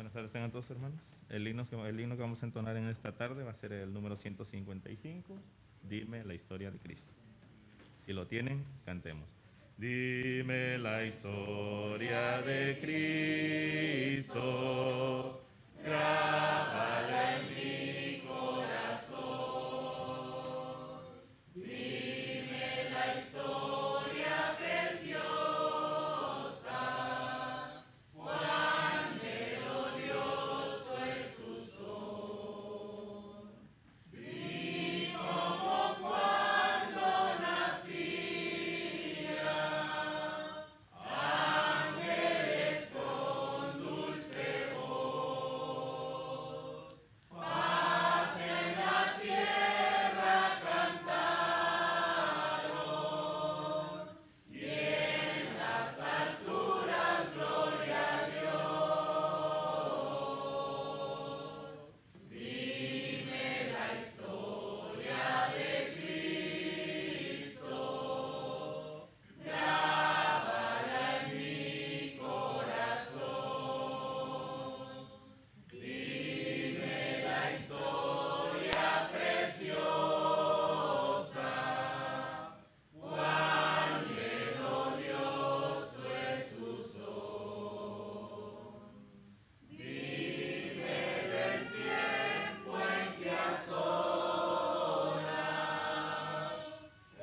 Buenas tardes tengan todos, hermanos. El himno que vamos a entonar en esta tarde va a ser el número 155, Dime la historia de Cristo. Si lo tienen, cantemos. Dime la historia de Cristo, grábala en mi corazón. Dime la historia preciosa, cuán melodioso es su son. Vi como cuando nacía, ángeles con dulce voz, paz en la tierra cantaron, y en las alturas gloria a Dios. Dime la historia de Cristo, grábala en mi corazón. Dime la historia preciosa, cuán melodioso es su son. Dime del tiempo en que a solas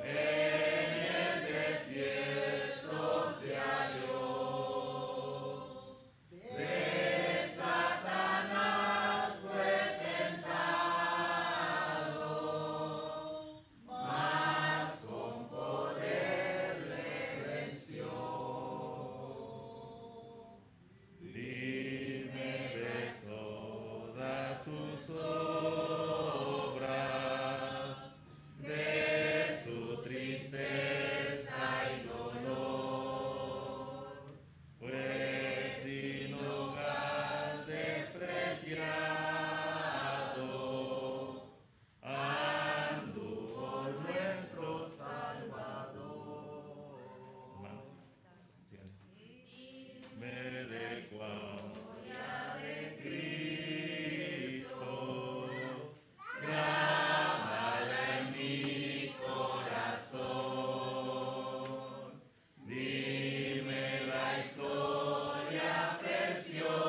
en el desierto se halló, de Satanás fue tentado, mas con poder le venció. Dime de todas sus obras, de su tristeza y dolor, pues sin hogar despreciado, anduvo nuestro Salvador. Hermanos, sigan. Dime de gloria de Cristo, grábala en mi corazón. Dime la historia preciosa,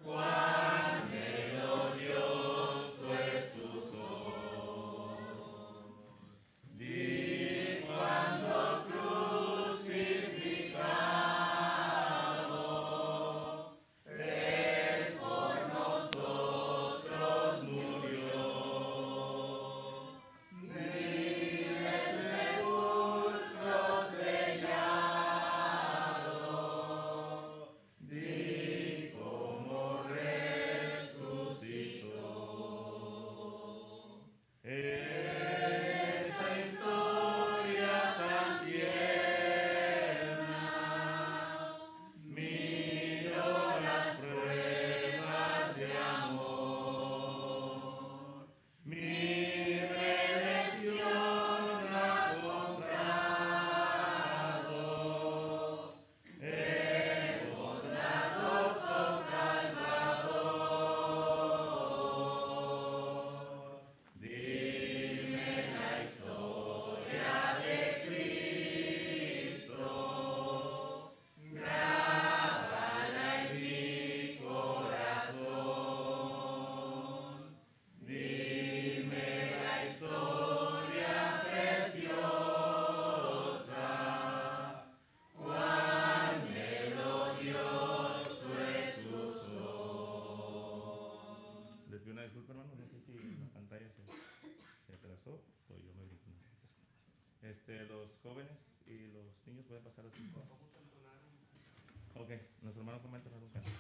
cuán melodioso es su son. Di cuando crucificado, Él por nosotros murió. Di del sepulcro sellado, di cómo resucitó. Esa historia tan tierna, miro las pruebas de amor, mi redención ha comprado el bondadoso Salvador. Dime la historia de Cristo, grábala en mi corazón. Dime la historia preciosa, cuán melodioso es su son. Les pido una disculpa, hermano, no sé si la pantalla se atrasó o yo me brinco. Los jóvenes y los niños pueden pasar a sus cosas. Ok, nuestro hermano comenta algún canto.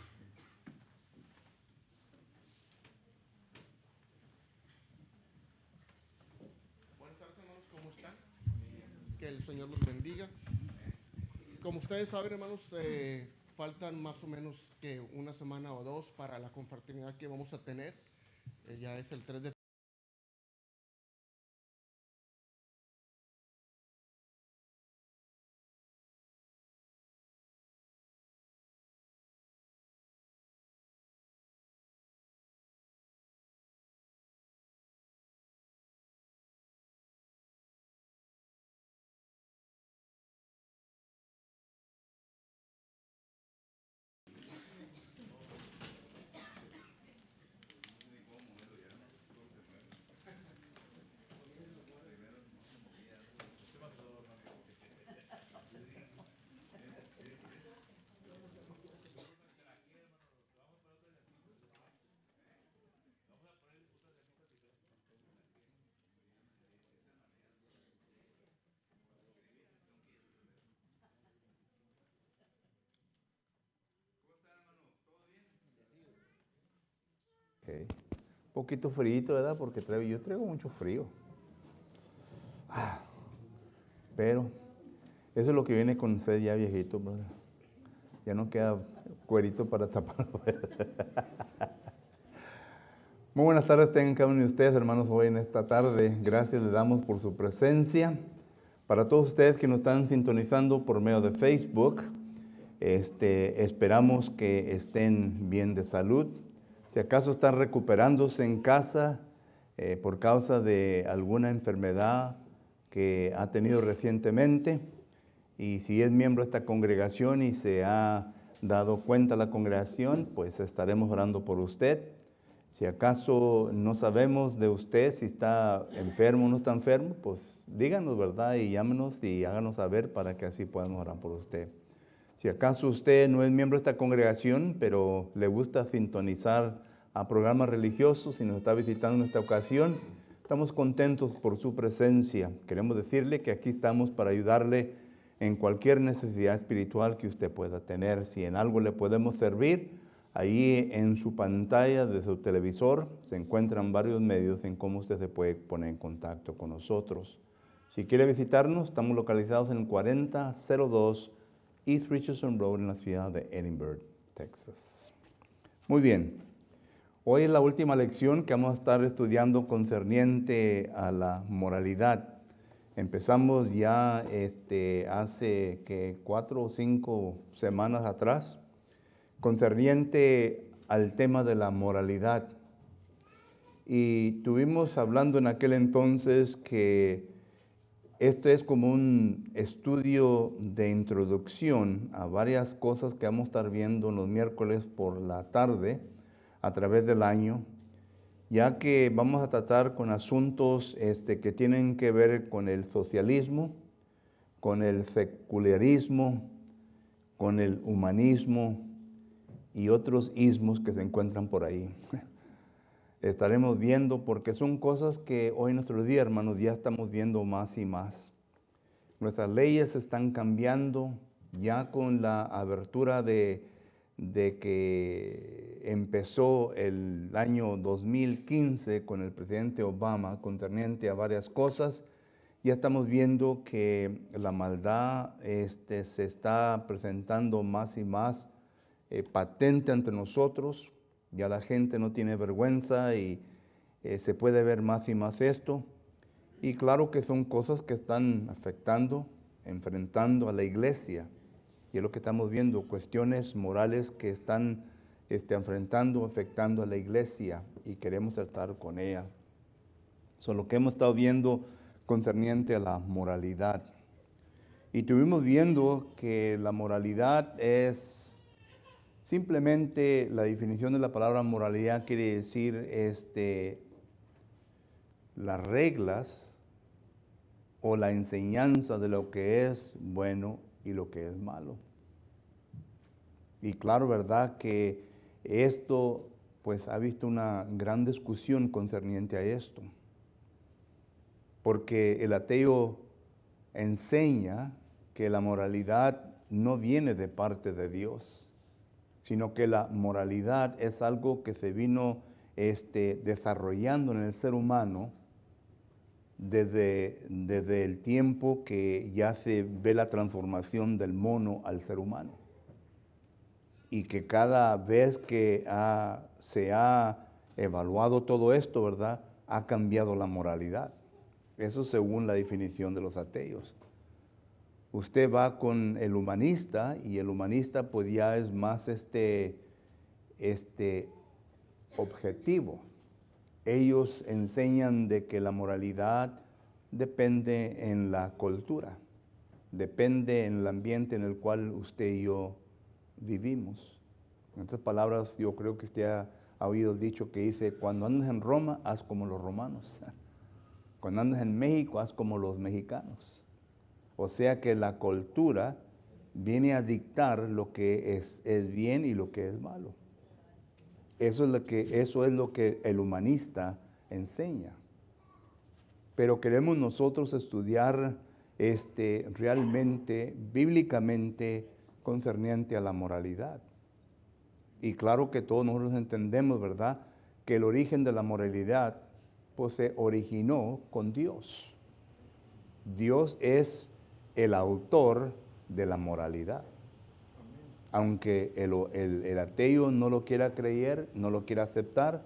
Buenas tardes, hermanos, ¿cómo están? Que el Señor los bendiga. Como ustedes saben, hermanos, faltan más o menos que una semana o dos para la confraternidad que vamos a tener. Ya es el 3 de poquito frío, ¿verdad? Porque yo traigo mucho frío. Pero eso es lo que viene con usted ya viejito, brother. Ya no queda cuerito para taparlo. Muy buenas tardes tengan cada uno de ustedes, hermanos, hoy en esta tarde. Gracias les damos por su presencia. Para todos ustedes que nos están sintonizando por medio de Facebook, esperamos que estén bien de salud. Si acaso están recuperándose en casa por causa de alguna enfermedad que ha tenido recientemente, y si es miembro de esta congregación y se ha dado cuenta la congregación, pues estaremos orando por usted. Si acaso no sabemos de usted si está enfermo o no está enfermo, pues díganos, ¿verdad? Y llámenos y háganos saber para que así podamos orar por usted. Si acaso usted no es miembro de esta congregación, pero le gusta sintonizar a programas religiosos y nos está visitando en esta ocasión, estamos contentos por su presencia. Queremos decirle que aquí estamos para ayudarle en cualquier necesidad espiritual que usted pueda tener. Si en algo le podemos servir, ahí en su pantalla de su televisor se encuentran varios medios en cómo usted se puede poner en contacto con nosotros. Si quiere visitarnos, estamos localizados en el 4002 East Richardson Road en la ciudad de Edinburgh, Texas. Muy bien, hoy es la última lección que vamos a estar estudiando concerniente a la moralidad. Empezamos ya hace 4 o 5 semanas atrás, concerniente al tema de la moralidad. Y estuvimos hablando en aquel entonces que este es como un estudio de introducción a varias cosas que vamos a estar viendo los miércoles por la tarde a través del año, ya que vamos a tratar con asuntos que tienen que ver con el socialismo, con el secularismo, con el humanismo y otros ismos que se encuentran por ahí. Estaremos viendo porque son cosas que hoy en nuestros días, hermanos, ya estamos viendo más y más. Nuestras leyes están cambiando ya con la abertura de que empezó el año 2015 con el presidente Obama concerniente a varias cosas. Ya estamos viendo que la maldad se está presentando más y más patente ante nosotros. Ya la gente no tiene vergüenza y se puede ver más y más esto. Y claro que son cosas que están afectando, enfrentando a la iglesia. Y es lo que estamos viendo, cuestiones morales que están enfrentando, afectando a la iglesia y queremos tratar con ella. Eso es lo que hemos estado viendo concerniente a la moralidad. Y estuvimos viendo que la moralidad es simplemente, la definición de la palabra moralidad quiere decir las reglas o la enseñanza de lo que es bueno y lo que es malo. Y claro, ¿verdad? Que esto pues ha visto una gran discusión concerniente a esto. Porque el ateo enseña que la moralidad no viene de parte de Dios, sino que la moralidad es algo que se vino desarrollando en el ser humano desde el tiempo que ya se ve la transformación del mono al ser humano. Y que cada vez que se ha evaluado todo esto, ¿verdad?, ha cambiado la moralidad. Eso según la definición de los ateos. Usted va con el humanista y el humanista pues ya es más objetivo. Ellos enseñan de que la moralidad depende en la cultura, depende en el ambiente en el cual usted y yo vivimos. En otras palabras, yo creo que usted ha oído el dicho que dice, cuando andas en Roma, haz como los romanos. Cuando andas en México, haz como los mexicanos. O sea que la cultura viene a dictar lo que es bien y lo que es malo. Eso es lo que el humanista enseña. Pero queremos nosotros estudiar realmente, bíblicamente, concerniente a la moralidad. Y claro que todos nosotros entendemos, ¿verdad?, que el origen de la moralidad pues se originó con Dios. Dios es el autor de la moralidad. Aunque el ateo no lo quiera creer, no lo quiera aceptar,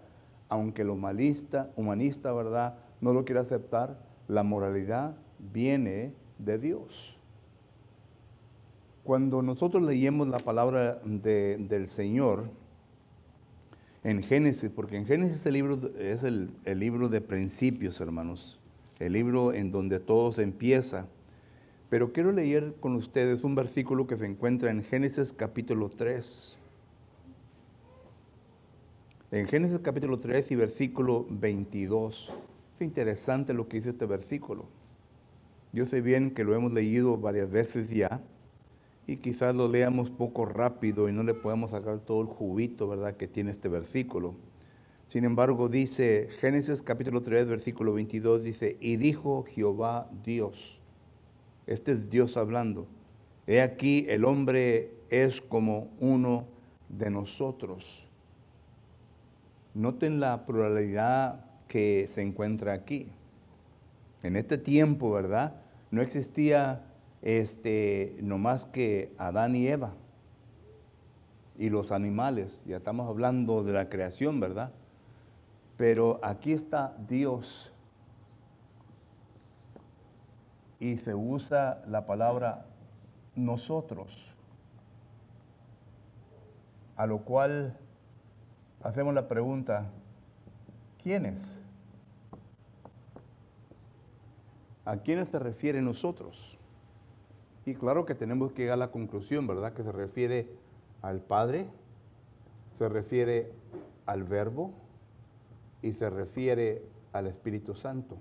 aunque el humanista, ¿verdad?, no lo quiera aceptar, la moralidad viene de Dios. Cuando nosotros leemos la palabra del Señor en Génesis, porque en Génesis el libro es el libro de principios, hermanos, el libro en donde todo se empieza. Pero quiero leer con ustedes un versículo que se encuentra en Génesis capítulo 3. En Génesis capítulo 3 y versículo 22. Es interesante lo que dice este versículo. Yo sé bien que lo hemos leído varias veces ya, y quizás lo leamos poco rápido y no le podemos sacar todo el juguito, ¿verdad?, que tiene este versículo. Sin embargo, dice Génesis capítulo 3, versículo 22, dice, y dijo Jehová Dios. Este es Dios hablando. He aquí, el hombre es como uno de nosotros. Noten la pluralidad que se encuentra aquí. En este tiempo, ¿verdad?, no existía no más que Adán y Eva y los animales. Ya estamos hablando de la creación, ¿verdad? Pero aquí está Dios y se usa la palabra nosotros, a lo cual hacemos la pregunta, ¿quiénes? ¿A quiénes se refiere nosotros? Y claro que tenemos que llegar a la conclusión, ¿verdad?, que se refiere al Padre, se refiere al Verbo y se refiere al Espíritu Santo.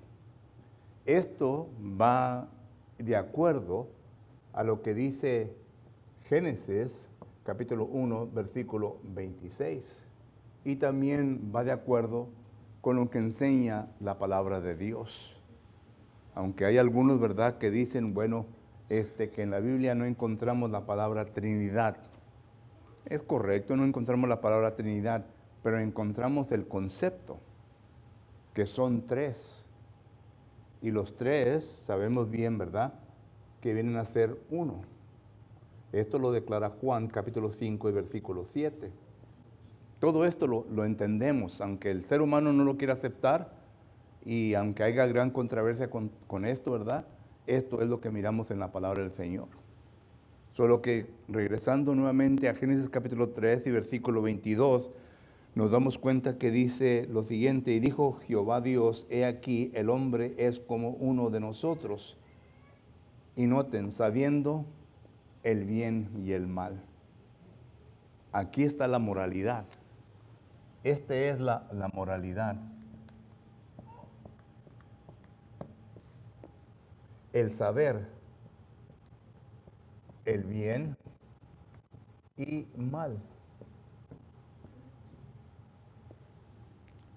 Esto va de acuerdo a lo que dice Génesis capítulo 1, versículo 26. Y también va de acuerdo con lo que enseña la palabra de Dios. Aunque hay algunos, ¿verdad?, que dicen, bueno, que en la Biblia no encontramos la palabra Trinidad. Es correcto, no encontramos la palabra Trinidad, pero encontramos el concepto, que son tres. Y los tres, sabemos bien, ¿verdad?, que vienen a ser uno. Esto lo declara Juan capítulo 5 y versículo 7. Todo esto lo entendemos, aunque el ser humano no lo quiera aceptar y aunque haya gran controversia con esto, ¿verdad? Esto es lo que miramos en la palabra del Señor. Solo que regresando nuevamente a Génesis capítulo 3 y versículo 22, nos damos cuenta que dice lo siguiente, y dijo Jehová Dios, he aquí el hombre es como uno de nosotros. Y noten, sabiendo el bien y el mal. Aquí está la moralidad. Esta es la moralidad. El saber el bien y mal.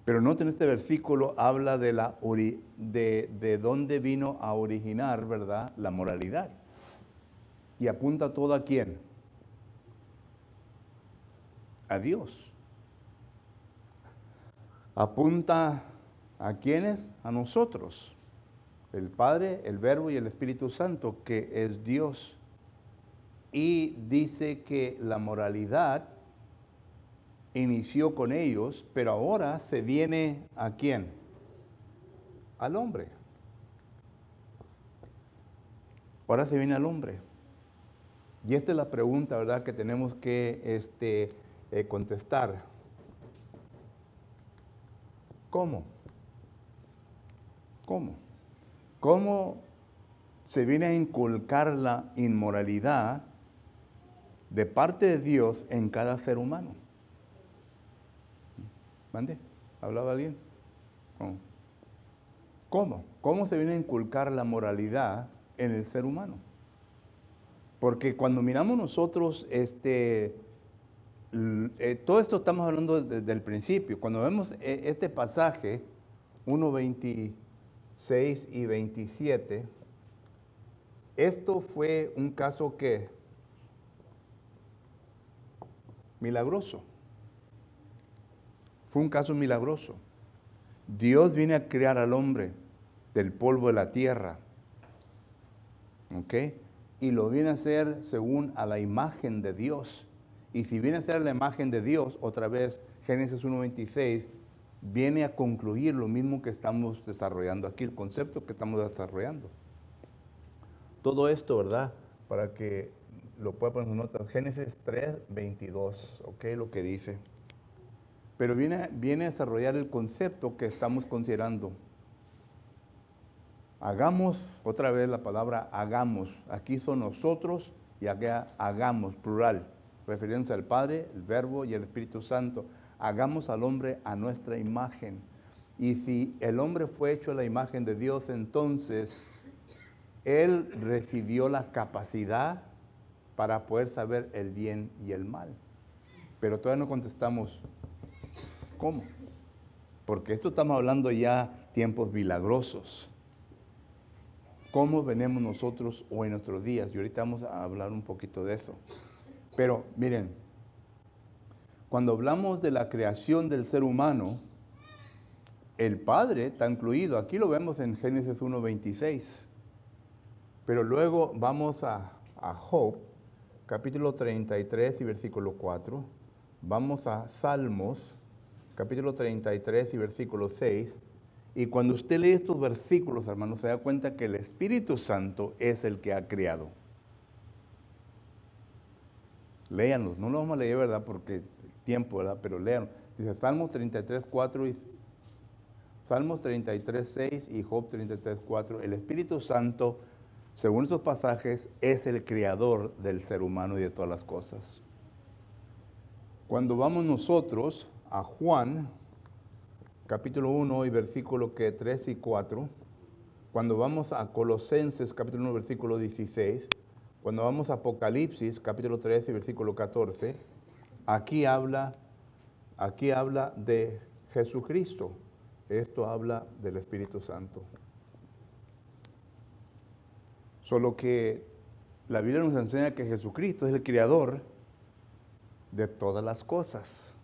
Pero noten este versículo habla de dónde vino a originar, ¿verdad?, la moralidad. Y apunta todo a quién? A Dios. Apunta a quiénes? A nosotros. El Padre, el Verbo y el Espíritu Santo, que es Dios. Y dice que la moralidad inició con ellos, pero ahora se viene ¿a quién? Al hombre. Ahora se viene al hombre. Y esta es la pregunta, ¿verdad?, que tenemos que contestar. ¿Cómo? ¿Cómo? ¿Cómo se viene a inculcar la inmoralidad de parte de Dios en cada ser humano? ¿Mande? ¿Hablaba alguien? ¿Cómo? ¿Cómo se viene a inculcar la moralidad en el ser humano? Porque cuando miramos nosotros, todo esto estamos hablando desde el principio. Cuando vemos este pasaje, 1:26 y 27, esto fue un caso que milagroso. Fue un caso milagroso. Dios viene a crear al hombre del polvo de la tierra. ¿Ok? Y lo viene a hacer según a la imagen de Dios. Y si viene a ser la imagen de Dios, otra vez, Génesis 1:26, viene a concluir lo mismo que estamos desarrollando aquí, el concepto que estamos desarrollando. Todo esto, ¿verdad? Para que lo pueda poner en notas. Génesis 3:22, ¿ok? Lo que dice. Pero viene a desarrollar el concepto que estamos considerando. Hagamos, otra vez la palabra hagamos. Aquí son nosotros y acá hagamos, plural, refiriéndose al Padre, el Verbo y el Espíritu Santo. Hagamos al hombre a nuestra imagen. Y si el hombre fue hecho a la imagen de Dios, entonces él recibió la capacidad para poder saber el bien y el mal. Pero todavía no contestamos cómo. Porque esto estamos hablando ya tiempos milagrosos. ¿Cómo venimos nosotros hoy en nuestros días? Y ahorita vamos a hablar un poquito de eso. Pero miren, cuando hablamos de la creación del ser humano, el Padre está incluido. Aquí lo vemos en Génesis 1:26. Pero luego vamos a Job, capítulo 33 y versículo 4. Vamos a Salmos, capítulo 33 y versículo 6. Y cuando usted lee estos versículos, hermanos, se da cuenta que el Espíritu Santo es el que ha creado. Léanlos, no los vamos a leer, ¿verdad? Porque el tiempo, ¿verdad? Pero léanlos. Dice Salmos 33, 4 y Salmos 33, 6 y Job 33, 4. El Espíritu Santo, según estos pasajes, es el creador del ser humano y de todas las cosas. Cuando vamos nosotros a Juan, capítulo 1 y versículo 3 y 4, cuando vamos a Colosenses, capítulo 1, versículo 16, cuando vamos a Apocalipsis, capítulo 13 y versículo 14, aquí habla de Jesucristo. Esto habla del Espíritu Santo. Solo que la Biblia nos enseña que Jesucristo es el creador de todas las cosas,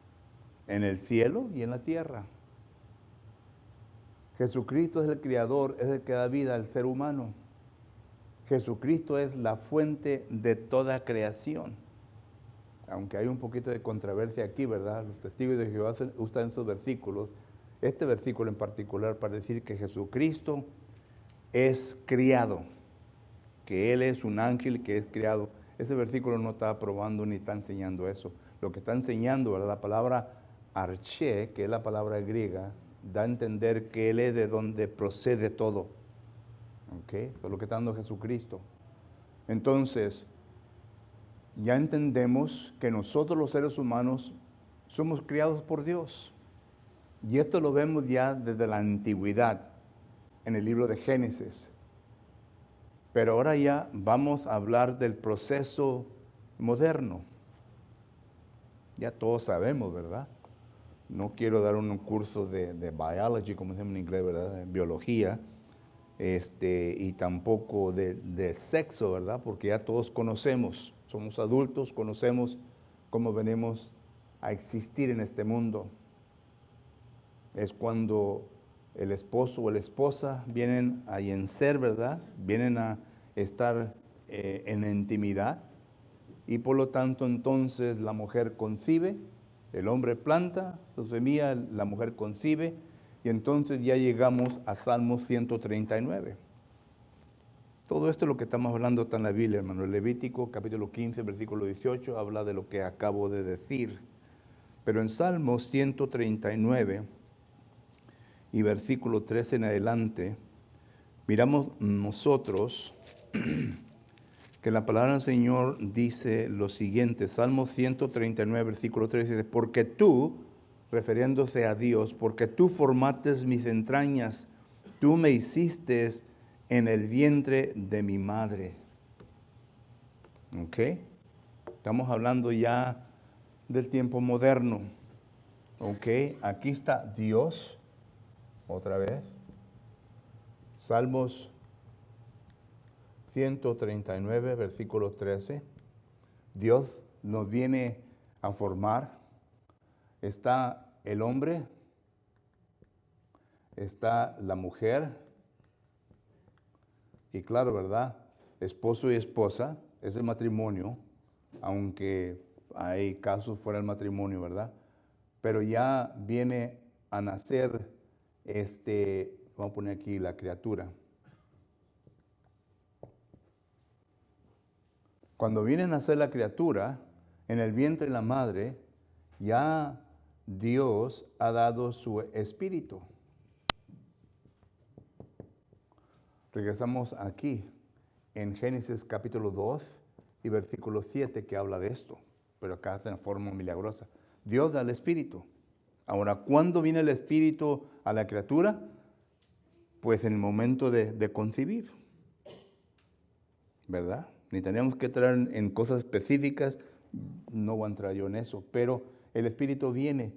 en el cielo y en la tierra. Jesucristo es el creador, es el que da vida al ser humano. Jesucristo es la fuente de toda creación. Aunque hay un poquito de controversia aquí, ¿verdad? Los testigos de Jehová usan estos versículos, este versículo en particular, para decir que Jesucristo es criado, que Él es un ángel que es criado. Ese versículo no está aprobando ni está enseñando eso. Lo que está enseñando, ¿verdad? La palabra arché, que es la palabra griega, da a entender que Él es de donde procede todo. ¿Ok? Eso es lo que está dando Jesucristo. Entonces, ya entendemos que nosotros los seres humanos somos criados por Dios. Y esto lo vemos ya desde la antigüedad, en el libro de Génesis. Pero ahora ya vamos a hablar del proceso moderno. Ya todos sabemos, ¿verdad? No quiero dar un curso de biology, como decimos en inglés, ¿verdad? De biología, y tampoco de sexo, ¿verdad? Porque ya todos conocemos, somos adultos, conocemos cómo venimos a existir en este mundo. Es cuando el esposo o la esposa vienen a yencer, ¿verdad? Vienen a estar en intimidad, y por lo tanto entonces la mujer concibe, el hombre planta su semilla, la mujer concibe, y entonces ya llegamos a Salmos 139. Todo esto es lo que estamos hablando está en la Biblia, hermano. El Levítico, capítulo 15, versículo 18, habla de lo que acabo de decir. Pero en Salmos 139 y versículo 13 en adelante, miramos nosotros que la palabra del Señor dice lo siguiente. Salmos 139, versículo 13, dice, porque tú, refiriéndose a Dios, porque tú formaste mis entrañas, tú me hiciste en el vientre de mi madre. ¿Ok? Estamos hablando ya del tiempo moderno. ¿Ok? Aquí está Dios, otra vez. Salmos 139, versículo 13. Dios nos viene a formar. Está el hombre, está la mujer, y claro, ¿verdad? Esposo y esposa, es el matrimonio, aunque hay casos fuera del matrimonio, ¿verdad? Pero ya viene a nacer, vamos a poner aquí la criatura. Cuando viene a nacer la criatura, en el vientre de la madre, ya Dios ha dado su espíritu. Regresamos aquí, en Génesis capítulo 2 y versículo 7, que habla de esto, pero acá de forma milagrosa. Dios da el espíritu. Ahora, ¿cuándo viene el espíritu a la criatura? Pues en el momento de concebir, ¿verdad? Ni tenemos que entrar en cosas específicas, no voy a entrar yo en eso, pero el espíritu viene.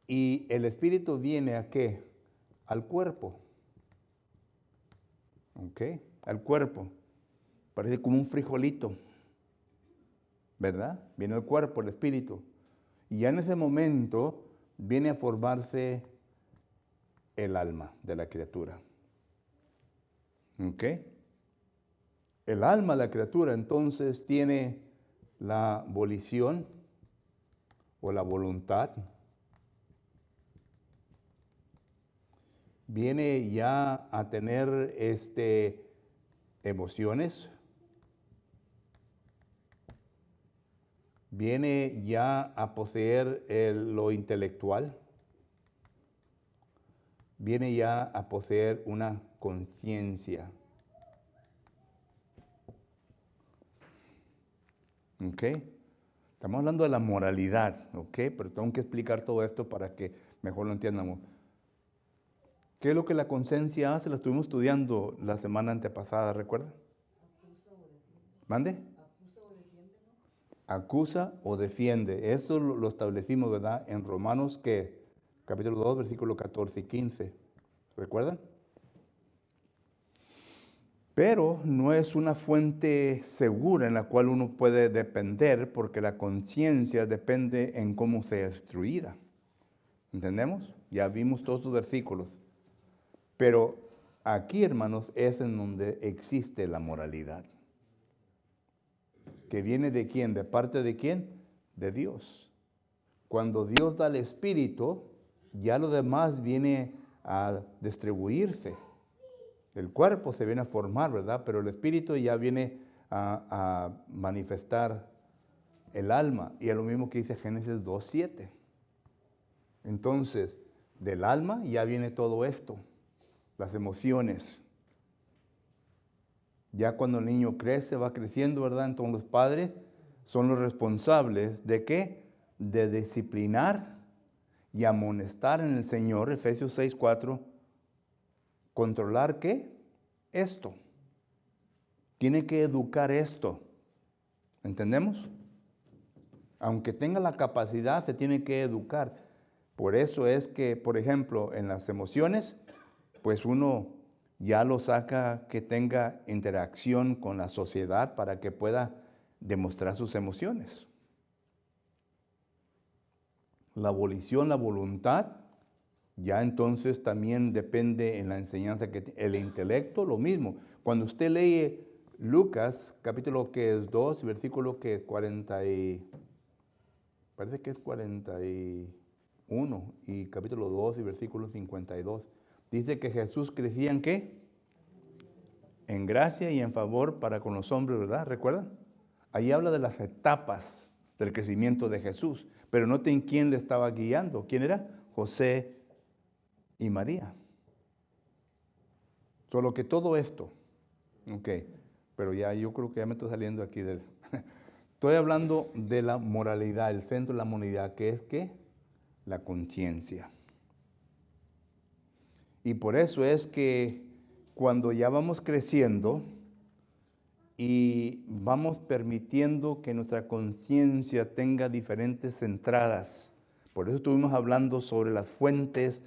¿Y el espíritu viene a qué? Al cuerpo. ¿Ok? Al cuerpo. Parece como un frijolito, ¿verdad? Viene el cuerpo, el espíritu. Y ya en ese momento viene a formarse el alma de la criatura. ¿Ok? El alma de la criatura entonces tiene la volición o la voluntad. Viene ya a tener emociones. Viene ya a poseer lo intelectual. Viene ya a poseer una conciencia. ¿Ok? Estamos hablando de la moralidad, ¿ok? Pero tengo que explicar todo esto para que mejor lo entiendamos. ¿Qué es lo que la conciencia hace? Lo estuvimos estudiando la semana antepasada, ¿recuerda? Acusa o defiende. ¿Mande? Acusa o defiende, ¿no? Acusa o defiende. Eso lo establecimos, ¿verdad? En Romanos, ¿qué? Capítulo 2, versículos 14 y 15. ¿Recuerdan? Pero no es una fuente segura en la cual uno puede depender, porque la conciencia depende en cómo sea destruida. ¿Entendemos? Ya vimos todos los versículos. Pero aquí, hermanos, es en donde existe la moralidad. ¿Que viene de quién? ¿De parte de quién? De Dios. Cuando Dios da el espíritu, ya lo demás viene a distribuirse. El cuerpo se viene a formar, ¿verdad? Pero el espíritu ya viene a manifestar el alma. Y es lo mismo que dice Génesis 2:7. Entonces, del alma ya viene todo esto. Las emociones. Ya cuando el niño crece, va creciendo, ¿verdad? Entonces los padres son los responsables ¿de qué? De disciplinar y amonestar en el Señor, Efesios 6:4. ¿Controlar qué? Esto. Tiene que educar esto. ¿Entendemos? Aunque tenga la capacidad, se tiene que educar. Por eso es que, por ejemplo, en las emociones, pues uno ya lo saca que tenga interacción con la sociedad para que pueda demostrar sus emociones. La volición, la voluntad, ya entonces también depende en la enseñanza que el intelecto, lo mismo. Cuando usted lee Lucas, capítulo que es 2, versículo que 40 parece que es 41, y capítulo 2 y versículo 52. Dice que Jesús crecía en ¿qué? En gracia y en favor para con los hombres, ¿verdad? ¿Recuerdan? Ahí habla de las etapas del crecimiento de Jesús, pero noten quién le estaba guiando. ¿Quién era? José y María. Solo que todo esto, ok, pero ya yo creo que ya me estoy saliendo aquí del... Estoy hablando de la moralidad, el centro de la moralidad, que es ¿qué? La conciencia. Y por eso es que cuando ya vamos creciendo y vamos permitiendo que nuestra conciencia tenga diferentes entradas, por eso estuvimos hablando sobre las fuentes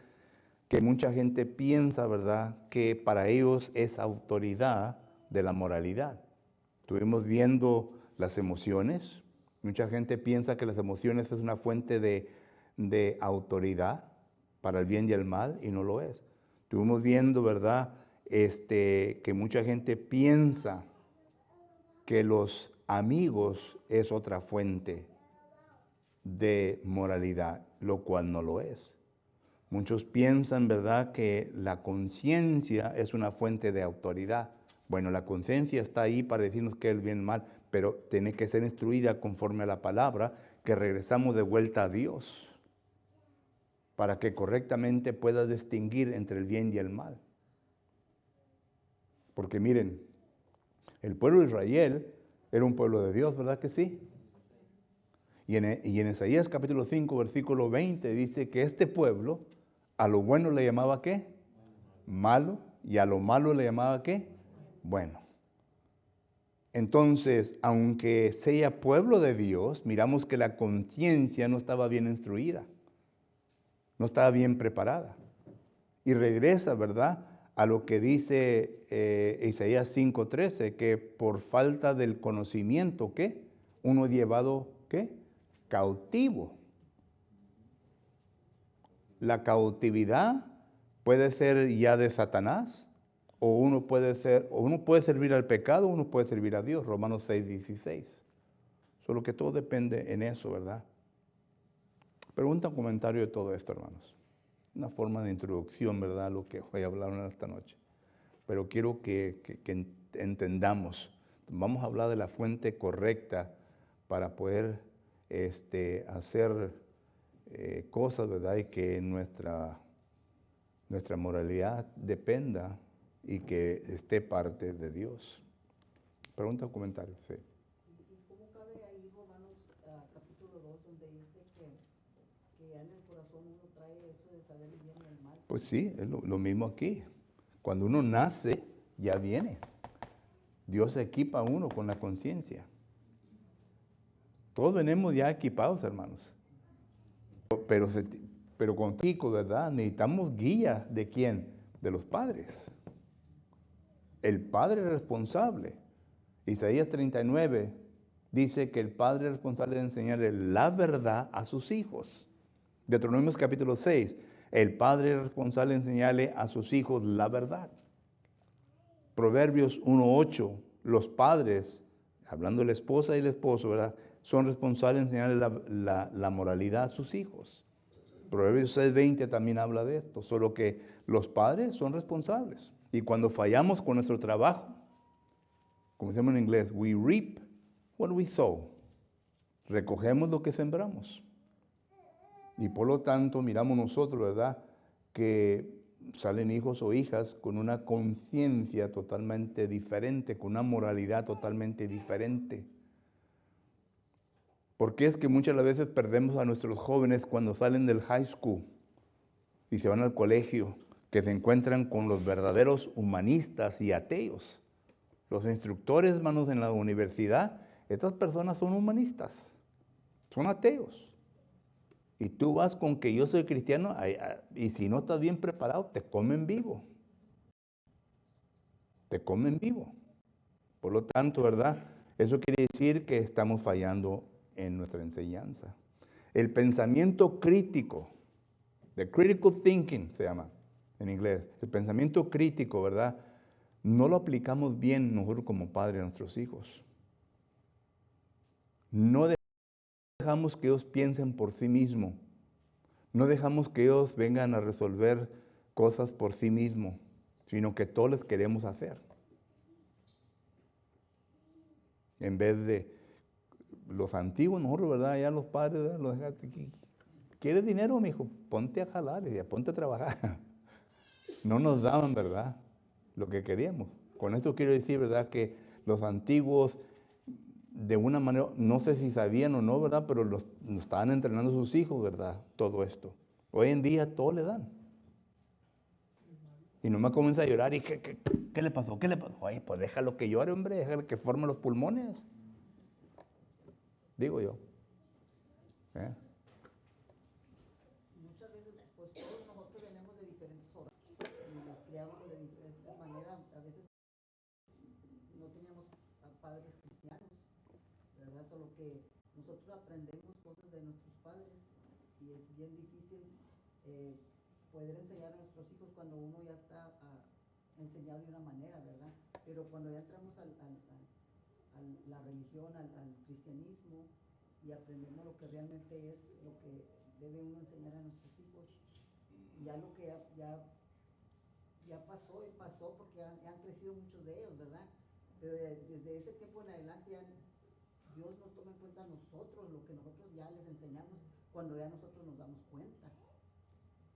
que mucha gente piensa, ¿verdad?, que para ellos es autoridad de la moralidad. Estuvimos viendo las emociones. Mucha gente piensa que las emociones es una fuente de de autoridad para el bien y el mal, y no lo es. Estuvimos viendo, ¿verdad?, que mucha gente piensa que los amigos es otra fuente de moralidad, lo cual no lo es. Muchos piensan, ¿verdad?, que la conciencia es una fuente de autoridad. Bueno, la conciencia está ahí para decirnos qué es el bien y el mal, pero tiene que ser instruida conforme a la palabra, que regresamos de vuelta a Dios, para que correctamente pueda distinguir entre el bien y el mal. Porque miren, el pueblo de Israel era un pueblo de Dios, ¿verdad que sí? Y en Isaías capítulo 5, versículo 20 dice que este pueblo a lo bueno le llamaba ¿qué? Malo, y a lo malo le llamaba ¿qué? Bueno. Entonces, aunque sea pueblo de Dios, miramos que la conciencia no estaba bien instruida, no estaba bien preparada. Y regresa, ¿verdad?, a lo que dice Isaías 5:13, que por falta del conocimiento, ¿qué? Uno es llevado, ¿qué? Cautivo. La cautividad puede ser ya de Satanás, o uno puede servir al pecado, o uno puede servir a Dios. Romanos 6:16. Solo que todo depende en eso, ¿verdad? Pregunta, comentario de todo esto, hermanos. Una forma de introducción, ¿verdad?, a lo que voy a hablar esta noche. Pero quiero que entendamos. Vamos a hablar de la fuente correcta para poder hacer cosas, ¿verdad?, y que nuestra moralidad dependa y que esté parte de Dios. Pregunta o comentario, sí. ¿Y cómo cabe ahí Romanos capítulo 2, donde dice que ya en el corazón uno trae eso de saber el bien y el mal? Pues sí, es lo mismo aquí. Cuando uno nace, ya viene. Dios equipa a uno con la conciencia. Todos venimos ya equipados, hermanos. Pero con chicos, ¿verdad?, necesitamos guía ¿de quién? De los padres. El padre es responsable. Isaías 39 dice que el padre es responsable de enseñarle la verdad a sus hijos. Deuteronomios capítulo 6, el padre es responsable de enseñarle a sus hijos la verdad. Proverbios 1:8, los padres, hablando de la esposa y el esposo, ¿verdad?, son responsables de enseñarle la moralidad a sus hijos. Proverbios 6:20 también habla de esto, solo que los padres son responsables. Y cuando fallamos con nuestro trabajo, como decimos en inglés, we reap what we sow. Recogemos lo que sembramos. Y por lo tanto, miramos nosotros, ¿verdad?, que salen hijos o hijas con una conciencia totalmente diferente, con una moralidad totalmente diferente. Porque es que muchas veces perdemos a nuestros jóvenes cuando salen del high school y se van al colegio, que se encuentran con los verdaderos humanistas y ateos. Los instructores, hermanos, en la universidad, estas personas son humanistas, son ateos. Y tú vas con que yo soy cristiano, y si no estás bien preparado, te comen vivo. Te comen vivo. Por lo tanto, ¿verdad?, eso quiere decir que estamos fallando en nuestra enseñanza. El pensamiento crítico, the critical thinking se llama en inglés, el pensamiento crítico, ¿verdad?, no lo aplicamos bien nosotros como padres a nuestros hijos. No dejamos que ellos piensen por sí mismos. No dejamos que ellos vengan a resolver cosas por sí mismos, sino que todos les queremos hacer. En vez de los antiguos, nosotros, ¿verdad?, ya los padres, ¿verdad?, los dejaste. ¿Quieres dinero, mijo? Ponte a jalar, y ponte a trabajar. No nos daban, ¿verdad?, lo que queríamos. Con esto quiero decir, ¿verdad?, que los antiguos, de una manera, no sé si sabían o no, ¿verdad?, pero nos estaban entrenando a sus hijos, ¿verdad?, todo esto. Hoy en día todo le dan. Y nomás comienza a llorar. ¿Y qué le pasó? ¿Qué le pasó? Ay, pues déjalo que llore, hombre, déjalo que forme los pulmones. Digo yo. Muchas veces, pues todos nosotros venimos de diferentes horas y nos criamos de diferente manera. A veces no teníamos padres cristianos, ¿verdad? Solo que nosotros aprendemos cosas de nuestros padres y es bien difícil poder enseñar a nuestros hijos cuando uno ya está enseñado de una manera, ¿verdad? Pero cuando ya entramos a la religión, al cristianismo, y aprendemos lo que realmente es lo que debe uno enseñar a nuestros hijos, ya lo que ya pasó y pasó porque han crecido muchos de ellos, ¿verdad? Pero desde ese tiempo en adelante ya Dios nos toma en cuenta a nosotros, lo que nosotros ya les enseñamos cuando ya nosotros nos damos cuenta,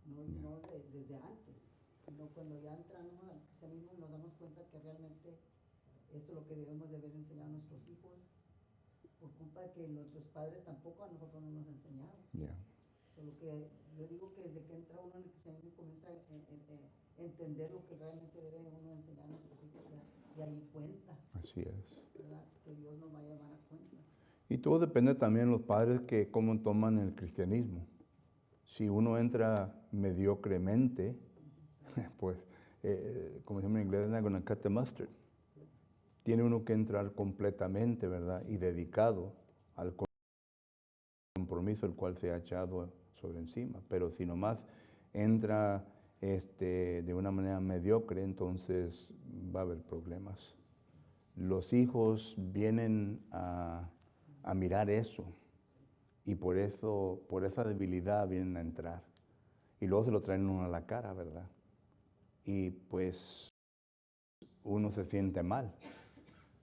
no desde antes, sino cuando ya entramos al cristianismo y nos damos cuenta que realmente esto es lo que debemos de haber enseñado a nuestros hijos, por culpa de que nuestros padres tampoco a nosotros no nos enseñaron. Yeah. Solo que yo digo que desde que entra uno en el cristianismo y comienza a entender lo que realmente debe uno enseñar a nuestros hijos, y ahí cuenta, Así es. ¿verdad? Que Dios nos va a llevar a cuentas. Y todo depende también de los padres que cómo toman el cristianismo. Si uno entra mediocremente, pues, como se llama en inglés, not gonna cut the mustard. Tiene uno que entrar completamente, ¿verdad? Y dedicado al compromiso el cual se ha echado sobre encima. Pero si nomás entra de una manera mediocre, entonces va a haber problemas. Los hijos vienen a mirar eso, y por esa debilidad vienen a entrar. Y luego se lo traen uno a la cara, ¿verdad? Y pues uno se siente mal.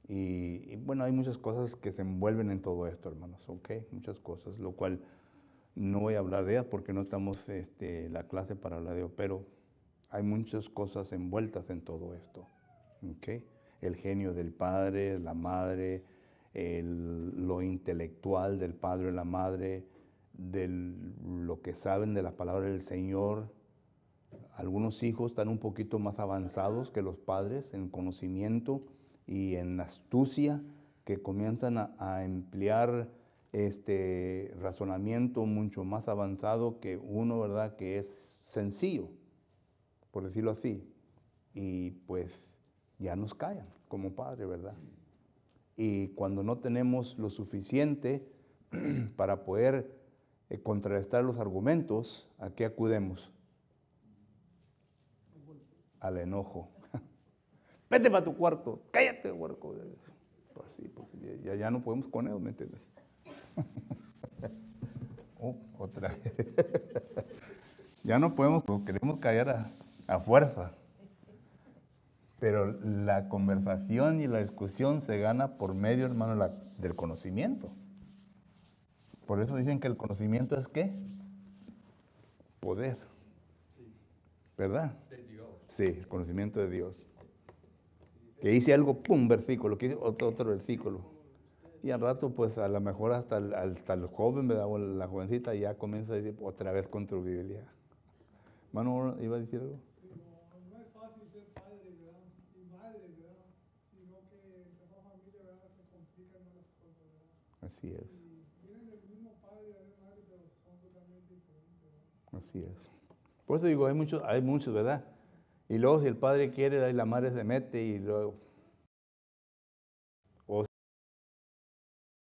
Y bueno, hay muchas cosas que se envuelven en todo esto, hermanos, ¿ok? Muchas cosas, lo cual no voy a hablar de ellas porque no estamos la clase para hablar de ello, pero hay muchas cosas envueltas en todo esto, ¿ok? El genio del padre, la madre, lo intelectual del padre y la madre, lo que saben de la palabra del Señor. Algunos hijos están un poquito más avanzados que los padres en conocimiento y en astucia, que comienzan a emplear razonamiento mucho más avanzado que uno, ¿verdad? Que es sencillo, por decirlo así. Y pues ya nos callan como padre, ¿verdad? Y cuando no tenemos lo suficiente para poder contrarrestar los argumentos, ¿a qué acudemos? Al enojo. Vete para tu cuarto, cállate, huerco. Pues sí, pues ya no podemos con eso, ¿me entiendes? Otra vez. Ya no podemos, queremos callar a fuerza. Pero la conversación y la discusión se gana por medio, hermano, del conocimiento. Por eso dicen que el conocimiento es ¿qué? Poder. ¿Verdad? De Dios. Sí, el conocimiento de Dios. Que hice algo, pum, versículo, que hice otro versículo. Y al rato, pues a lo mejor hasta el joven, ¿verdad? O la jovencita ya comienza a decir otra vez con tu Biblia. Mano, ¿iba a decir algo? No es fácil ser padre, ¿verdad? Y madre, ¿verdad? Sino que entre la familia, ¿verdad? Se complican más las cosas, ¿verdad? Así es. Y vienen del mismo padre y de madre, pero son totalmente diferentes, ¿verdad? Así es. Por eso digo, hay muchos, ¿verdad? Y luego si el padre quiere, ahí la madre se mete y luego... O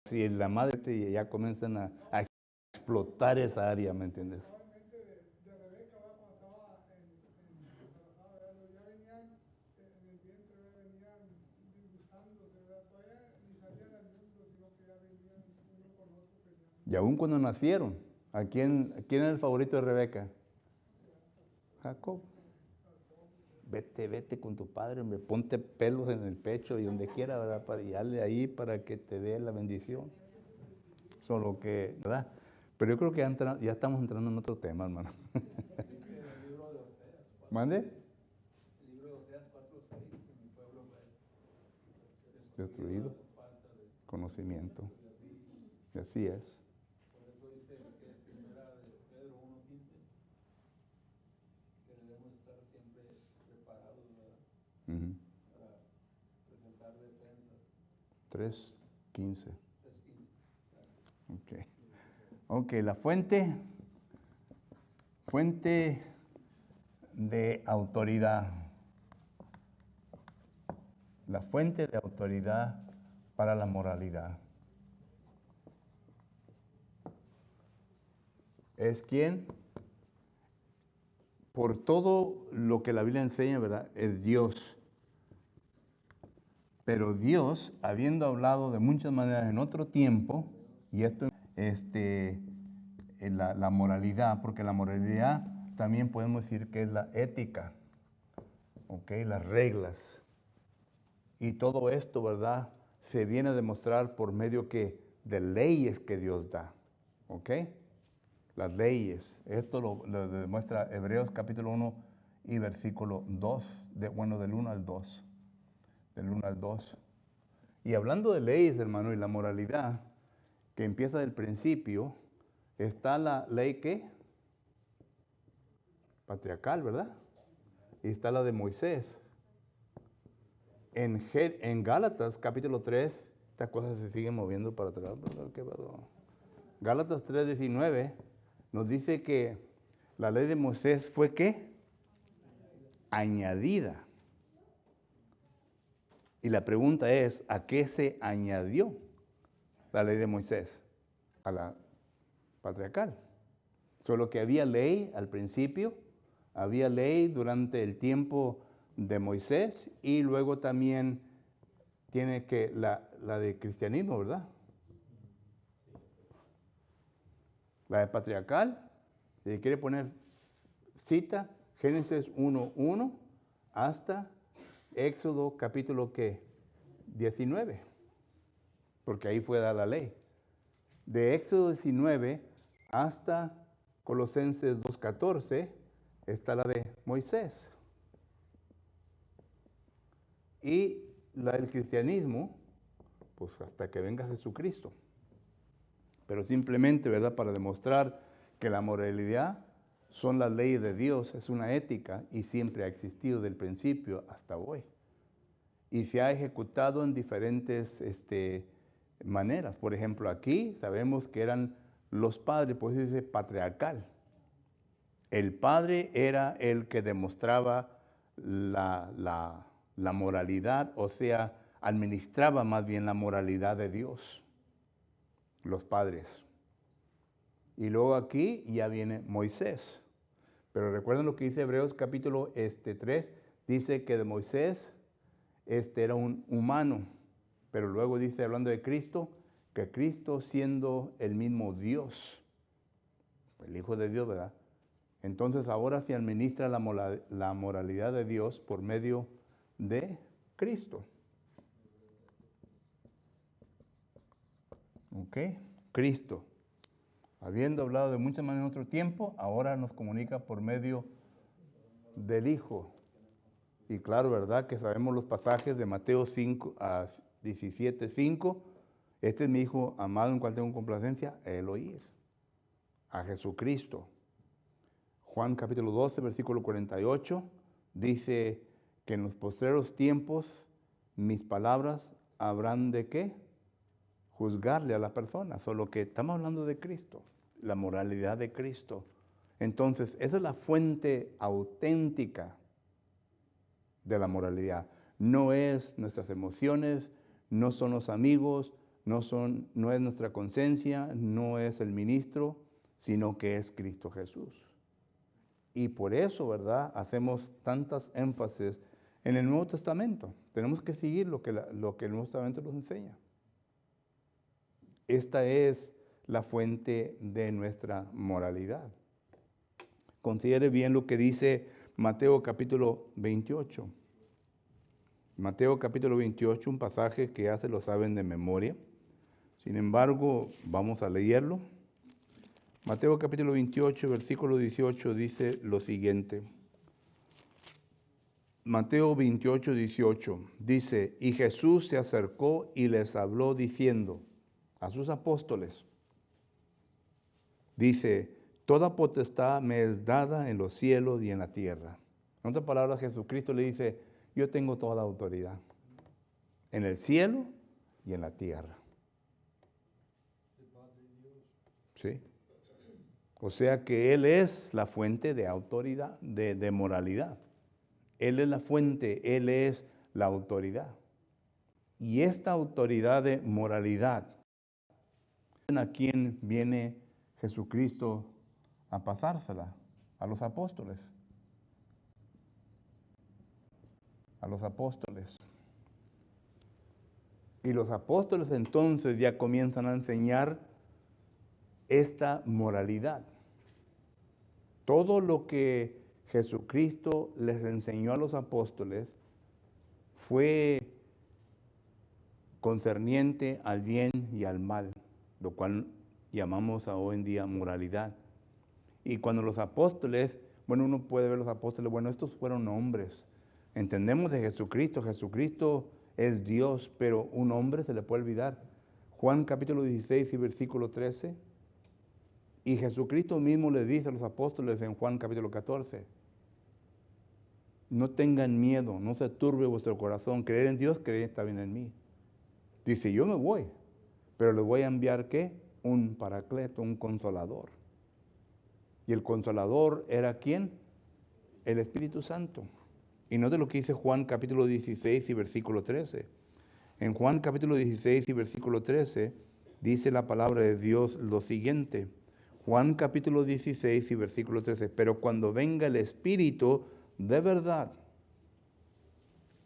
si la madre y ya comienzan a explotar esa área, ¿me entiendes? Probablemente de Rebeca, ¿verdad? Cuando estaba embarazada, ¿verdad? Ya venían en el vientre, ¿verdad? Venían disgustándose, ¿verdad? Todavía ni salían al mundo, sino que ya venían uno con otro peleando. Y aún cuando nacieron, quién era el favorito de Rebeca? Jacob. Vete con tu padre, hombre, ponte pelos en el pecho y donde quiera, ¿verdad? Y dale ahí para que te dé la bendición. Solo que, ¿verdad? Pero yo creo que ya estamos entrando en otro tema, hermano. El libro de Oseas. ¿Mande? El libro de Oseas 4:6, mi pueblo fue Destruido. falta de Conocimiento. Y así es. Por eso dice que primera de Pedro 1:15, que debemos estar siempre preparados, ¿verdad? Ujú. Para presentar defensas. 3:15. 3:15. Ok, la fuente de autoridad. La fuente de autoridad para la moralidad. es quién? Por todo lo que la Biblia enseña, ¿verdad? Es Dios. Pero Dios, habiendo hablado de muchas maneras en otro tiempo, y esto en la moralidad, porque la moralidad también podemos decir que es la ética, ¿ok? Las reglas. Y todo esto, ¿verdad? Se viene a demostrar por medio de leyes que Dios da, ¿ok? Las leyes. Esto lo demuestra Hebreos capítulo 1 y versículo 2, del 1 al 2. Del 1 al 2. Y hablando de leyes, hermano, y la moralidad, que empieza del principio, está la ley ¿qué? Patriarcal, ¿verdad? Y está la de Moisés. En Gálatas capítulo 3, estas cosas se siguen moviendo para atrás, ¿verdad? ¿Qué pasó? Gálatas 3:19 nos dice que la ley de Moisés fue ¿qué? Añadida. Y la pregunta es, ¿a qué se añadió la ley de Moisés? A la patriarcal. Solo que había ley al principio, había ley durante el tiempo de Moisés y luego también tiene que la de cristianismo, ¿verdad? La de patriarcal, si quiere poner cita, Génesis 1:1 hasta Éxodo capítulo ¿qué? 19, porque ahí fue dada la ley. De Éxodo 19 hasta Colosenses 2:14 está la de Moisés. Y la del cristianismo, pues hasta que venga Jesucristo. Pero simplemente, ¿verdad? Para demostrar que la moralidad son las leyes de Dios, es una ética y siempre ha existido del principio hasta hoy. Y se ha ejecutado en diferentes maneras. Por ejemplo, aquí sabemos que eran los padres, pues dice patriarcal. El padre era el que demostraba la moralidad, o sea, administraba más bien la moralidad de Dios, los padres. Y luego aquí ya viene Moisés. Pero recuerden lo que dice Hebreos capítulo 3, dice que de Moisés era un humano, pero luego dice, hablando de Cristo, que Cristo siendo el mismo Dios, el Hijo de Dios, ¿verdad? Entonces ahora se administra la moralidad de Dios por medio de Cristo. ¿Ok? Cristo. Habiendo hablado de muchas maneras en otro tiempo, ahora nos comunica por medio del Hijo. Y claro, ¿verdad? Que sabemos los pasajes de Mateo 5 a 17:5. Este es mi Hijo amado en cual tengo complacencia, el oír. A Jesucristo. Juan capítulo 12, versículo 48, dice que en los postreros tiempos mis palabras habrán de ¿qué? Juzgarle a la persona. Solo que estamos hablando de Cristo, la moralidad de Cristo. Entonces, esa es la fuente auténtica de la moralidad. No es nuestras emociones, no son los amigos, no es nuestra conciencia, no es el ministro, sino que es Cristo Jesús. Y por eso, ¿verdad? Hacemos tantas énfasis en el Nuevo Testamento. Tenemos que seguir lo que el Nuevo Testamento nos enseña. Esta es la fuente de nuestra moralidad. Considere bien lo que dice Mateo capítulo 28. Mateo capítulo 28, un pasaje que ya se lo saben de memoria. Sin embargo, vamos a leerlo. Mateo capítulo 28, versículo 18 dice lo siguiente. Mateo 28, 18 dice, y Jesús se acercó y les habló diciendo a sus apóstoles, dice, toda potestad me es dada en los cielos y en la tierra. En otras palabras, Jesucristo le dice, yo tengo toda la autoridad en el cielo y en la tierra. ¿Sí? O sea que Él es la fuente de autoridad, de moralidad. Él es la fuente, Él es la autoridad. Y esta autoridad de moralidad, a quien viene Jesucristo a pasársela a los apóstoles. A los apóstoles. Y los apóstoles entonces ya comienzan a enseñar esta moralidad. Todo lo que Jesucristo les enseñó a los apóstoles fue concerniente al bien y al mal, lo cual llamamos hoy en día moralidad. Y cuando los apóstoles, bueno, uno puede ver los apóstoles, bueno, estos fueron hombres. Entendemos de Jesucristo, Jesucristo es Dios, pero un hombre se le puede olvidar. Juan capítulo 16 y versículo 13. Y Jesucristo mismo le dice a los apóstoles en Juan capítulo 14, no tengan miedo, no se turbe vuestro corazón, creer en Dios, creer también en mí. Dice, yo me voy, pero les voy a enviar, ¿qué? Un paracleto, un consolador. Y el consolador era ¿quién? El Espíritu Santo. Y note lo que dice Juan capítulo 16 y versículo 13. En Juan capítulo 16 y versículo 13 dice la palabra de Dios lo siguiente. Juan capítulo 16 y versículo 13. Pero cuando venga el Espíritu de verdad,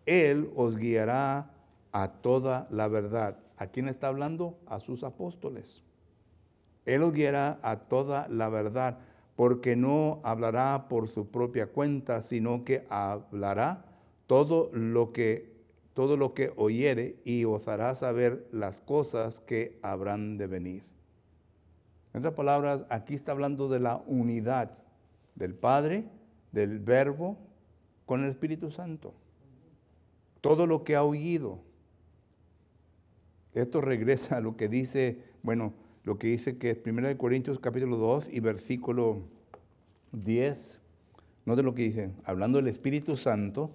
Él os guiará a toda la verdad. ¿A quién está hablando? A sus apóstoles. Él os guiará a toda la verdad, porque no hablará por su propia cuenta, sino que hablará todo lo que oyere y os hará saber las cosas que habrán de venir. En otras palabras, aquí está hablando de la unidad del Padre, del Verbo, con el Espíritu Santo. Todo lo que ha oído. Esto regresa a lo que dice, lo que dice que es 1 Corintios capítulo 2 y versículo 10. Note lo que dice, hablando del Espíritu Santo,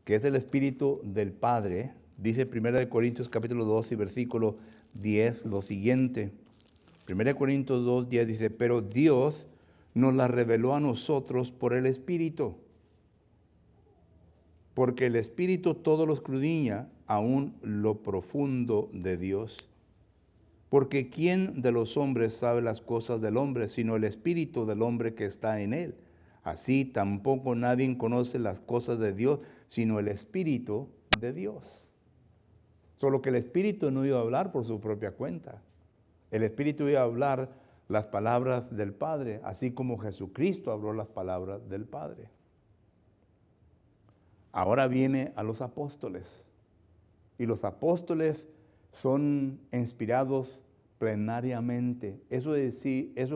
que es el Espíritu del Padre, dice 1 Corintios capítulo 2 y versículo 10 lo siguiente. 1 Corintios 2, 10 dice, pero Dios nos la reveló a nosotros por el Espíritu. Porque el Espíritu todo lo escudriña, aún lo profundo de Dios. Porque ¿quién de los hombres sabe las cosas del hombre, sino el Espíritu del hombre que está en él? Así tampoco nadie conoce las cosas de Dios, sino el Espíritu de Dios. Solo que el Espíritu no iba a hablar por su propia cuenta. El Espíritu iba a hablar las palabras del Padre, así como Jesucristo habló las palabras del Padre. Ahora viene a los apóstoles. Y los apóstoles son inspirados plenariamente. Eso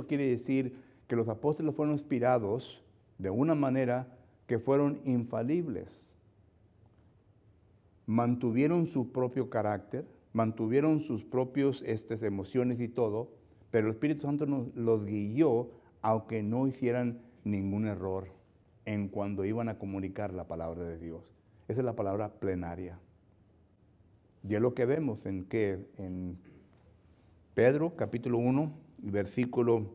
quiere decir que los apóstoles fueron inspirados de una manera que fueron infalibles. Mantuvieron su propio carácter, mantuvieron sus propias emociones y todo, pero el Espíritu Santo los guió, aunque no hicieran ningún error en cuando iban a comunicar la palabra de Dios. Esa es la palabra plenaria. Y es lo que vemos en Pedro, capítulo 1, versículo,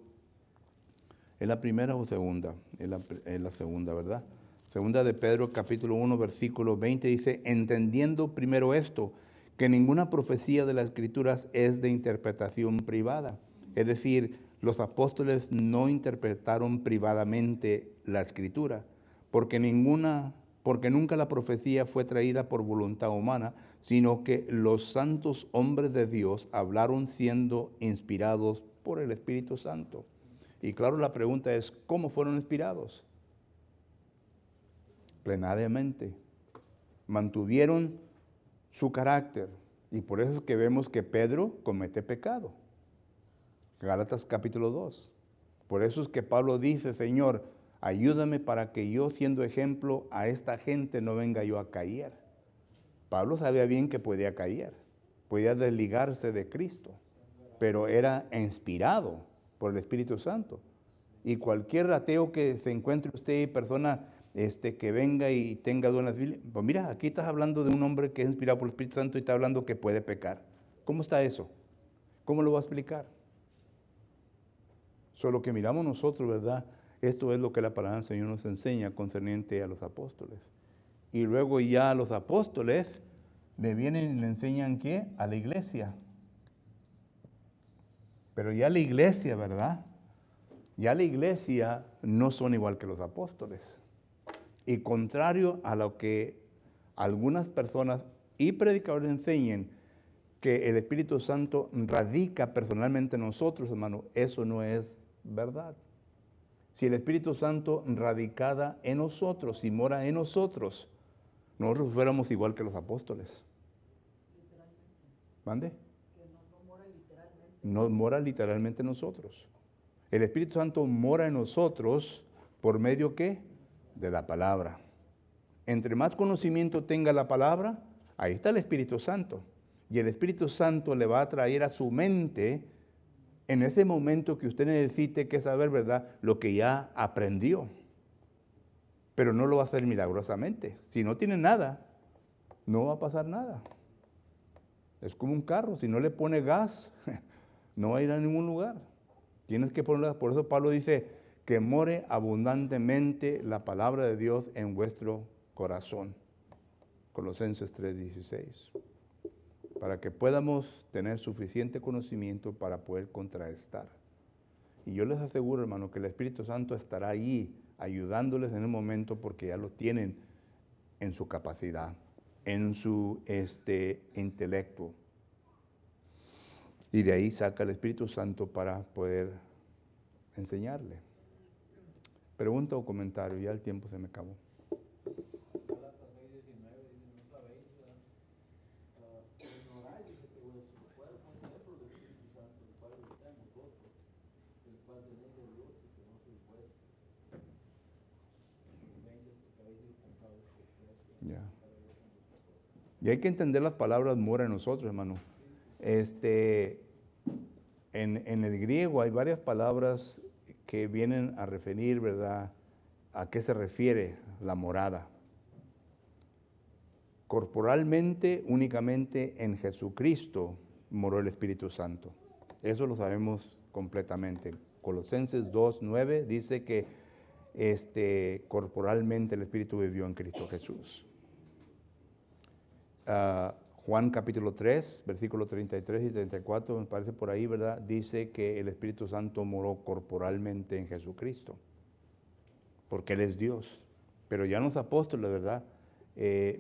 ¿es la primera o segunda? Es la segunda, ¿verdad? Segunda de Pedro, capítulo 1, versículo 20, dice, entendiendo primero esto, que ninguna profecía de las Escrituras es de interpretación privada. Es decir, los apóstoles no interpretaron privadamente la Escritura, porque nunca la profecía fue traída por voluntad humana, sino que los santos hombres de Dios hablaron siendo inspirados por el Espíritu Santo. Y claro, la pregunta es, ¿cómo fueron inspirados? Plenariamente. Mantuvieron su carácter. Y por eso es que vemos que Pedro comete pecado. Gálatas capítulo 2. Por eso es que Pablo dice, Señor, ayúdame para que yo, siendo ejemplo a esta gente, no venga yo a caer. Pablo sabía bien que podía caer, podía desligarse de Cristo, pero era inspirado por el Espíritu Santo. Y cualquier ateo que se encuentre usted, persona que venga y tenga dudas, pues mira, aquí estás hablando de un hombre que es inspirado por el Espíritu Santo y está hablando que puede pecar. ¿Cómo está eso? ¿Cómo lo va a explicar? Solo que miramos nosotros, ¿verdad? Esto es lo que la palabra del Señor nos enseña concerniente a los apóstoles. Y luego ya los apóstoles le vienen y le enseñan ¿qué? A la iglesia. Pero ya la iglesia, ¿verdad? Ya la iglesia no son igual que los apóstoles. Y contrario a lo que algunas personas y predicadores enseñen, que el Espíritu Santo radica personalmente en nosotros, hermano, eso no es verdad. Si el Espíritu Santo radicara en nosotros, si mora en nosotros, nosotros fuéramos igual que los apóstoles. ¿Mande? Que no mora literalmente. No mora literalmente en nosotros. El Espíritu Santo mora en nosotros por medio ¿qué? De la palabra. Entre más conocimiento tenga la palabra, ahí está el Espíritu Santo. Y el Espíritu Santo le va a traer a su mente en ese momento que usted necesite que saber, ¿verdad?, lo que ya aprendió. Pero no lo va a hacer milagrosamente. Si no tiene nada, no va a pasar nada. Es como un carro, si no le pone gas, no va a ir a ningún lugar. Tienes que ponerla. Por eso Pablo dice que more abundantemente la palabra de Dios en vuestro corazón. Colosenses 3:16. Para que podamos tener suficiente conocimiento para poder contrarrestar. Y yo les aseguro, hermano, que el Espíritu Santo estará ahí ayudándoles en el momento porque ya lo tienen en su capacidad, en su intelecto. Y de ahí saca el Espíritu Santo para poder enseñarle. Pregunta o comentario, ya el tiempo se me acabó. Gálatas 6:19 dice, no sabéis, ignoráis, dice que vuestro cuerpo es templo del Espíritu Santo, el cual está en vosotros, el cual tenéis de Dios y que no sois vuestros. 20, porque habéis sido comprados por precio. Ya. Y hay que entender las palabras mora en nosotros, hermano. En el griego hay varias palabras que vienen a referir, ¿verdad?, a qué se refiere la morada. Corporalmente, únicamente en Jesucristo moró el Espíritu Santo. Eso lo sabemos completamente. Colosenses 2:9 dice que corporalmente el Espíritu vivió en Cristo Jesús. Juan capítulo 3, versículos 33 y 34, me parece por ahí, ¿verdad? Dice que el Espíritu Santo moró corporalmente en Jesucristo, porque Él es Dios. Pero ya los apóstoles, ¿verdad?,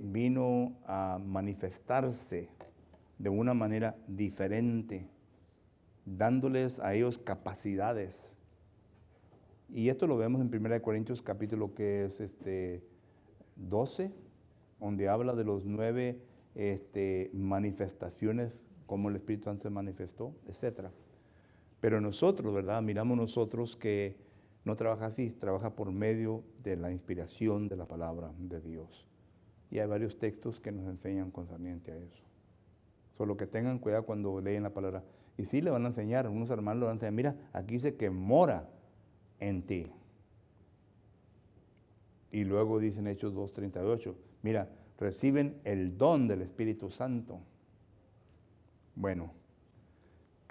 vino a manifestarse de una manera diferente, dándoles a ellos capacidades. Y esto lo vemos en 1 Corintios capítulo que es 12, donde habla de los 9 manifestaciones, como el Espíritu Santo se manifestó, etc. Pero nosotros, ¿verdad?, miramos nosotros que no trabaja así, trabaja por medio de la inspiración de la palabra de Dios. Y hay varios textos que nos enseñan concerniente a eso. Solo que tengan cuidado cuando leen la palabra. Y sí le van a enseñar, unos hermanos le van a enseñar, mira, aquí dice que mora en ti. Y luego dicen Hechos 2:38, mira, reciben el don del Espíritu Santo. Bueno,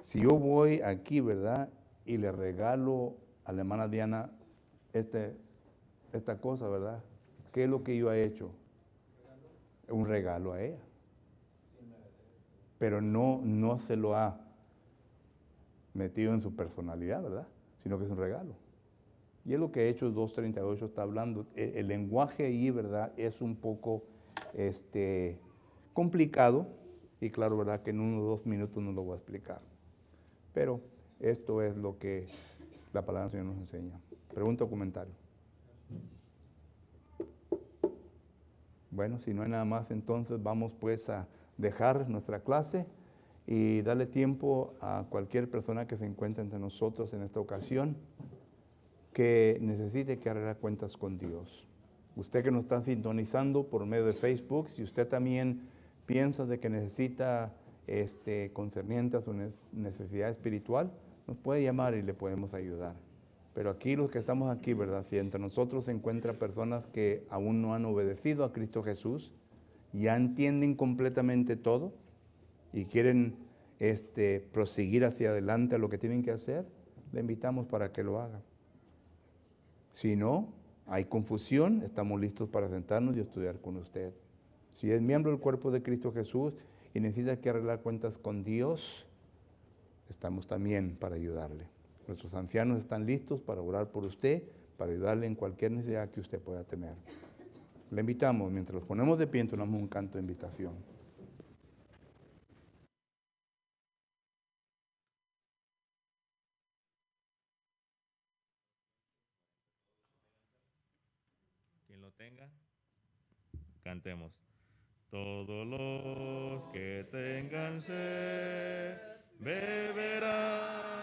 si yo voy aquí, ¿verdad?, y le regalo a la hermana Diana esta cosa, ¿verdad?, ¿qué es lo que yo he hecho? Un regalo a ella. Pero no se lo ha metido en su personalidad, ¿verdad?, sino que es un regalo. Y es lo que Hechos 2:38 está hablando. El lenguaje ahí, ¿verdad?, es un poco complicado. Y claro, ¿verdad?, que en 1 o 2 minutos no lo voy a explicar. Pero esto es lo que la palabra del Señor nos enseña. Pregunta o comentario. Bueno, si no hay nada más, entonces vamos pues a dejar nuestra clase y darle tiempo a cualquier persona que se encuentre entre nosotros en esta ocasión que necesite que arreglar cuentas con Dios. Usted que nos está sintonizando por medio de Facebook, si usted también piensa de que necesita concerniente a su necesidad espiritual, nos puede llamar y le podemos ayudar. Pero aquí los que estamos aquí, ¿verdad?, si entre nosotros se encuentran personas que aún no han obedecido a Cristo Jesús, ya entienden completamente todo y quieren proseguir hacia adelante a lo que tienen que hacer, le invitamos para que lo hagan. Si no, hay confusión, estamos listos para sentarnos y estudiar con usted. Si es miembro del cuerpo de Cristo Jesús y necesita que arreglar cuentas con Dios, estamos también para ayudarle. Nuestros ancianos están listos para orar por usted, para ayudarle en cualquier necesidad que usted pueda tener. Le invitamos, mientras los ponemos de pie, entonamos un canto de invitación. Quien lo tenga, cantemos. Todos los que tengan sed beberán